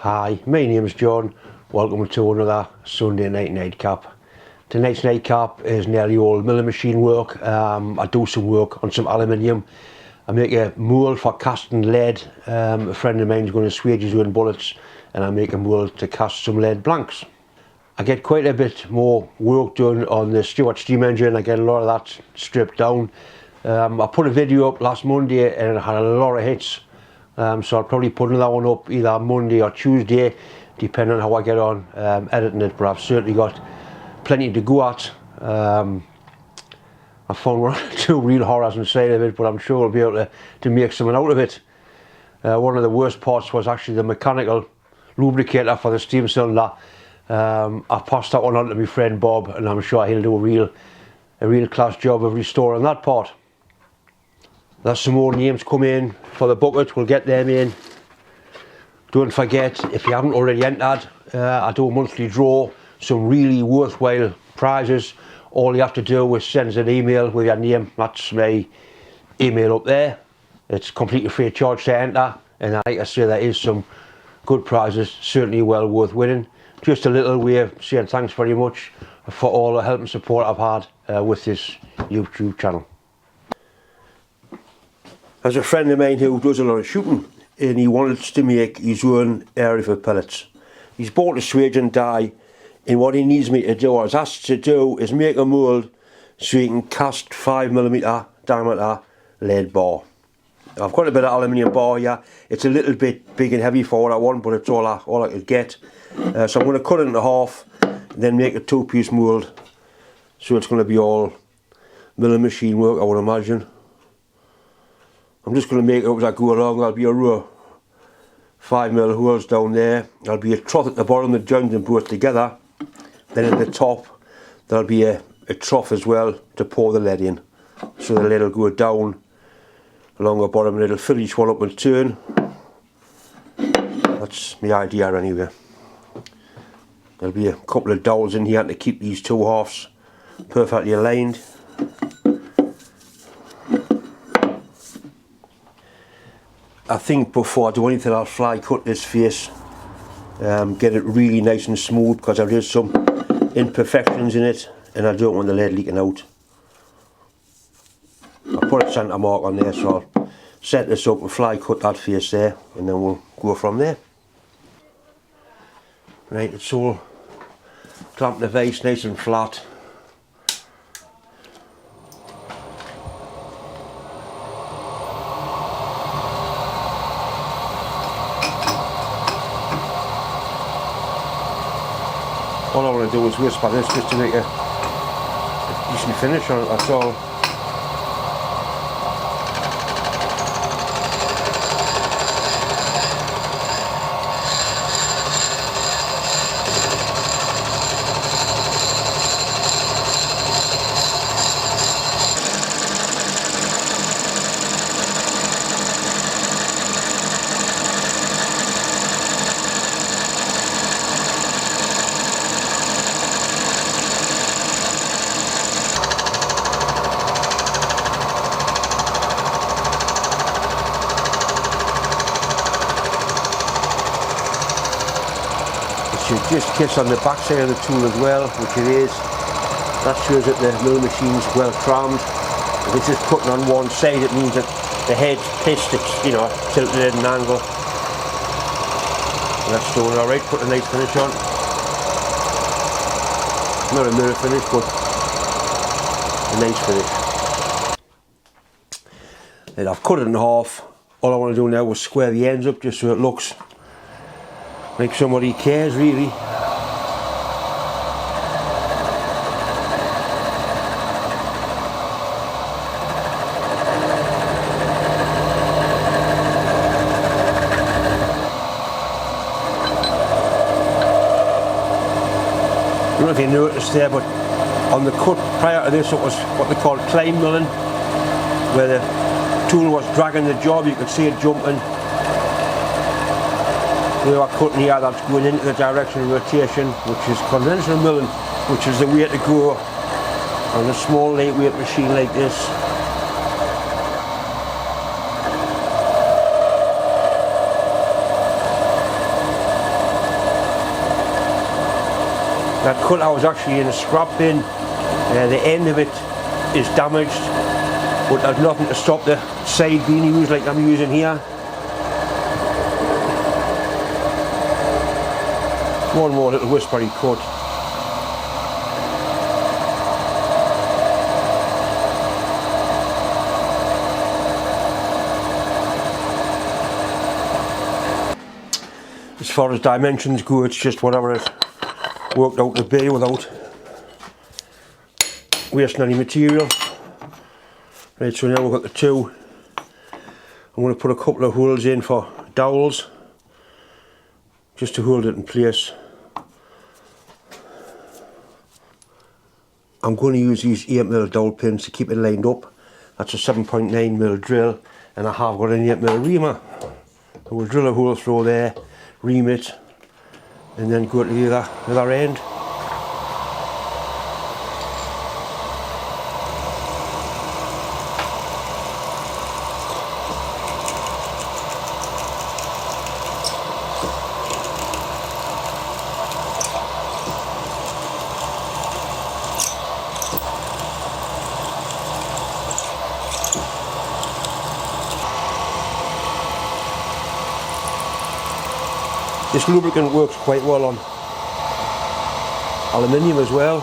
Hi, my name's John. Welcome to another Sunday night nightcap. Tonight's nightcap is nearly all milling machine work. I do some work on some aluminium. I make a mould for casting lead. A friend of mine is going to swage his own bullets, and I make a mould to cast some lead blanks. I get quite a bit more work done on the Stewart steam engine. I get a lot of that stripped down. I put a video up last Monday and it had a lot of hits. So I'll probably put another one up either Monday or Tuesday, depending on how I get on editing it, but I've certainly got plenty to go at. I found one or two real horrors inside of it, but I'm sure I'll be able to make something out of it. One of the worst parts was actually the mechanical lubricator for the steam cylinder. I passed that one on to my friend Bob, and I'm sure he'll do a real class job of restoring that part. There's some more names come in for the bucket. We'll get them in. Don't forget, if you haven't already entered, I do a monthly draw, some really worthwhile prizes. All you have to do is send us an email with your name. That's my email up there. It's completely free of charge to enter, and like I say, there is some good prizes, certainly well worth winning. Just a little way of saying thanks very much for all the help and support I've had with this YouTube channel. There's a friend of mine who does a lot of shooting, and he wanted to make his own air rifle pellets. He's bought a swage and die, and what he needs me to do, or is asked to do, is make a mould so he can cast 5mm diameter lead bar. I've got a bit of aluminium bar here. It's a little bit big and heavy for what I want, but it's all I could get. So I'm going to cut it into half, and then make a two-piece mould. So it's going to be all milling machine work, I would imagine. I'm just going to make it up as I go along. There'll be a row 5mm holes down there. There'll be a trough at the bottom that joins them both together. Then at the top there'll be a trough as well to pour the lead in. So the lead will go down along the bottom and it'll fill each one up in turn. That's my idea anyway. There'll be a couple of dowels in here to keep these two halves perfectly aligned. I think before I do anything I'll fly cut this face, get it really nice and smooth, because there is some imperfections in it and I don't want the lead leaking out. I'll put a centre mark on there, so I'll set this up and fly cut that face there, and then we'll go from there. Right, it's all clamped the vise nice and flat. All I want to do is whisper this just to make a decent finish on it, that's all. Should just kiss on the back side of the tool as well, which it is. That shows that the mill machine's well trammed. If it's just cutting on one side, it means that the head's pissed, it's, you know, tilted at an angle. And that's doing alright, put a nice finish on. Not a mirror finish, but a nice finish. And I've cut it in half. All I want to do now is square the ends up just so it looks like somebody cares, really. I don't know if you noticed there, but on the cut prior to this it was what they call climb milling, where the tool was dragging the job, you could see it jumping. We are cutting here, that's going into the direction of rotation, which is conventional milling, which is the way to go on a small lightweight machine like this. That cutter was actually in a scrap bin. The end of it is damaged, but there's nothing to stop the side being used like I'm using here. One more little whispery cut. As far as dimensions go, it's just whatever it worked out to be without wasting any material. Right, so now we've got the two. I'm going to put a couple of holes in for dowels, just to hold it in place. I'm going to use these 8mm dowel pins to keep it lined up. That's a 7.9mm drill, and I have got an 8mm reamer. So we'll drill a hole through there, ream it, and then go to the other end. This lubricant works quite well on aluminium as well.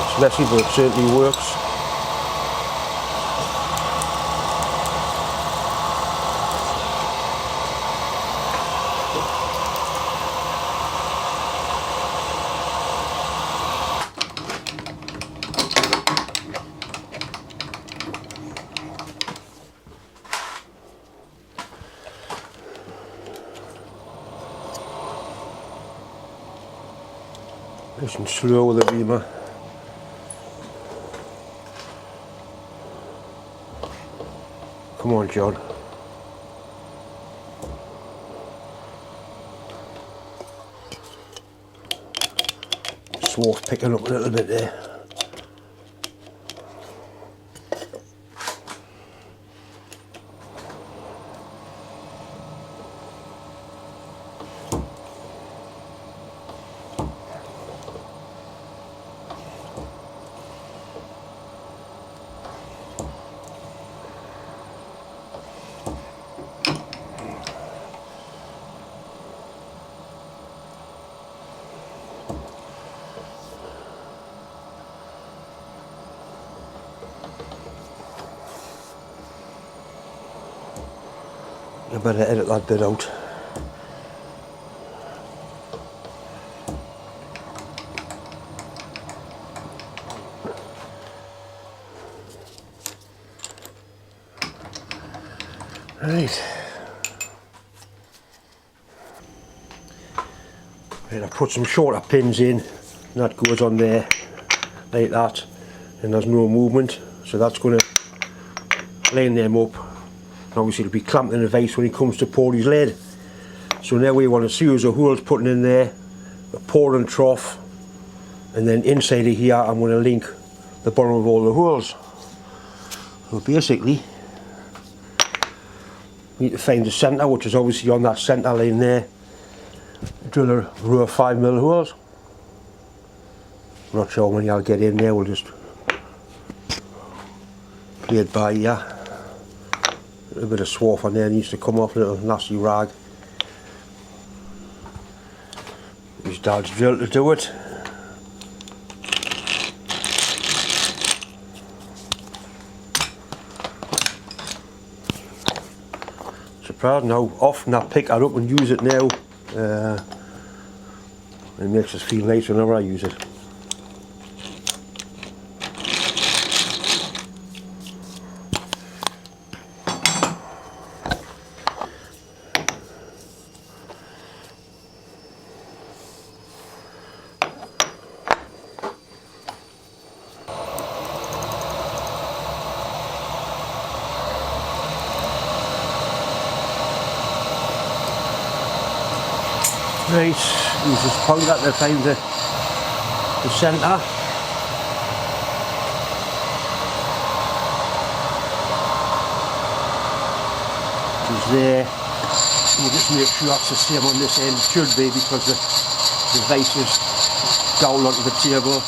It's messy, but it certainly works. Nice and slow with the reamer. Come on, John. Swarf picking up a little bit there. I better edit that bit out. Right. Right, I put some shorter pins in, and that goes on there like that, and there's no movement, so that's going to line them up. And obviously it'll be clamped in the vise when he comes to pour his lead. So now we want to see the holes putting in there, a pouring trough, and then inside of here I'm going to link the bottom of all the holes. So basically we need to find the centre, which is obviously on that centre line there. Drill a row of 5mm holes. I'm not sure how many I'll get in there, we'll just play it by ear. A bit of swarf on there needs to come off, a little nasty rag. His dad's drill to do it. Surprising how often I pick that up and use it now. It makes us feel nice whenever I use it. Right, use this pointer to find the centre. Which is there. We'll just make sure that's the same on this end. It should be, because devices down onto the table.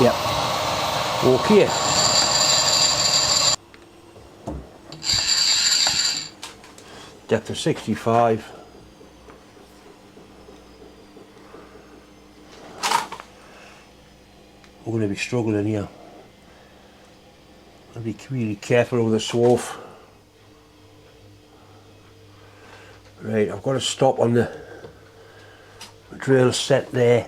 Yep. Okay. Depth of 65. We're going to be struggling here. I'll be really careful over the swarf. Right, I've got to stop on the drill set there.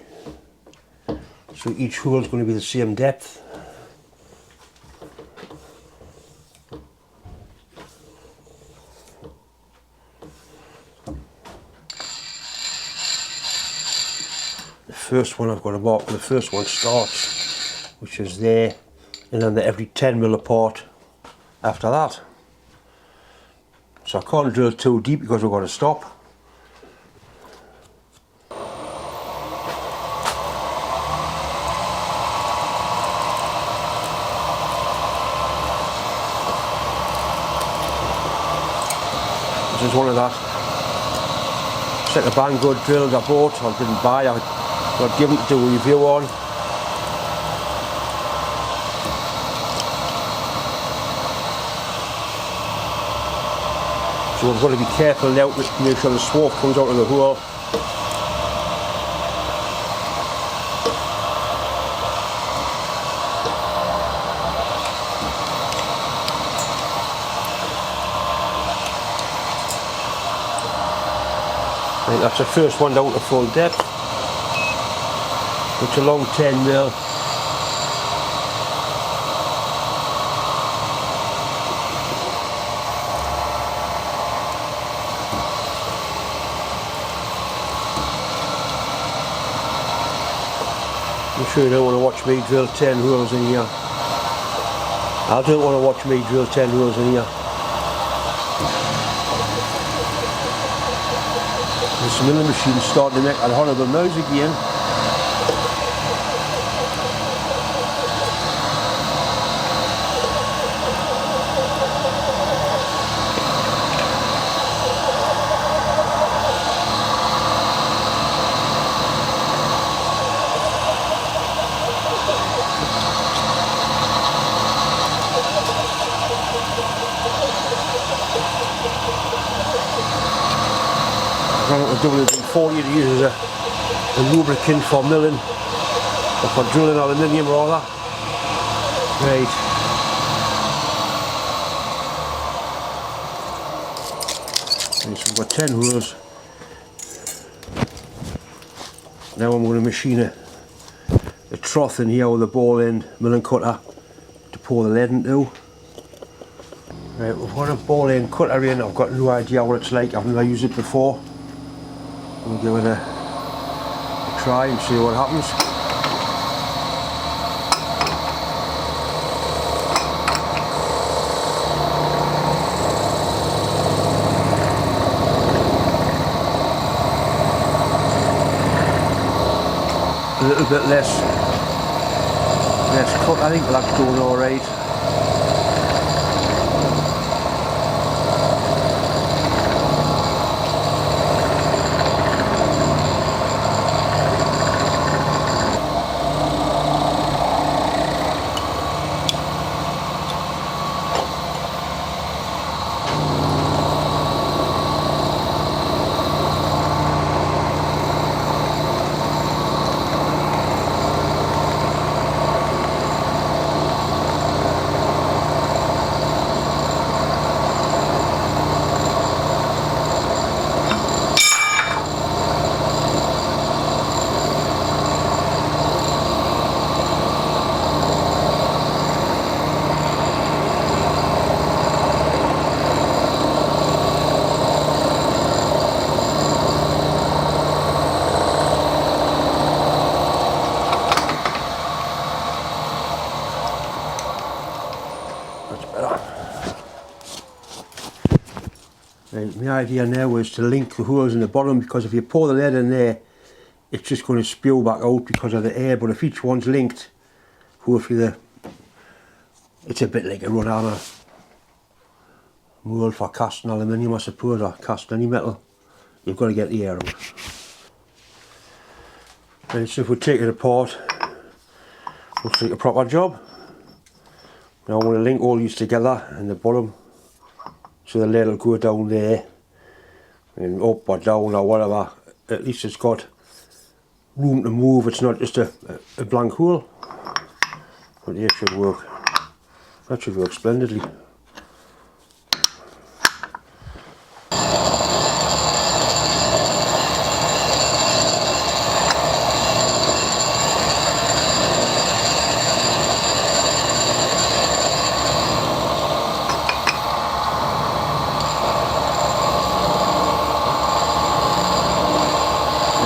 So each hole is going to be the same depth. The first one I've got to mark where the first one starts, which is there, and then they're every 10mm apart after that. So I can't drill too deep because we've got to stop. This is one of that set of Banggood drills I bought, I didn't buy, I got given to do a review on. So I've got to be careful now to make sure the swarf comes out of the hole. Right, that's the first one down to full depth. It's a long 10mm. I'm sure you don't want to watch me drill 10 holes in here. I don't want to watch me drill 10 holes in here. This milling machine is starting to make that horrible noise again. Doubleboost to use as a lubricant for milling, or for drilling aluminium rather. Right. And so we've got 10 holes. Now I'm going to machine a trough in here with a ball end milling cutter to pour the lead into. Right, we've got a ball end cutter in. I've got no idea what it's like, I've never used it before. We'll give it a try and see what happens. A little bit less cut, I think that's going alright. Right, my idea now is to link the holes in the bottom, because if you pour the lead in there, it's just going to spew back out because of the air. But if each one's linked, hopefully it's a bit like a run hammer. mould for casting aluminium, I suppose, or casting any metal. You've got to get the air out. Right, so if we take it apart, looks like a proper job. Now I want to link all these together in the bottom, so the lead will go down there, and up or down or whatever. At least it's got room to move, it's not just a blank hole. But yeah, it should work. That should work splendidly.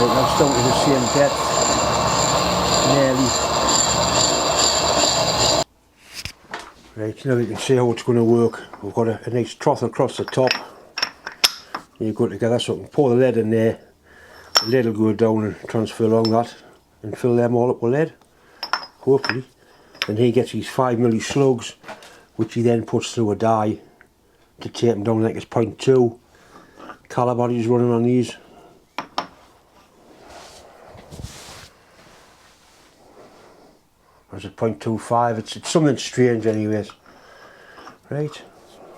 That's down to the same depth, nearly. Right, now you can see how it's going to work. We've got a nice trough across the top. You go together, so I can pour the lead in there. The lead will go down and transfer along that and fill them all up with lead, hopefully. And he gets these 5mm slugs, which he then puts through a die to take them down like it's 0.2. Caliber he's running on these. Or is it 0.25? It's something strange anyways. Right.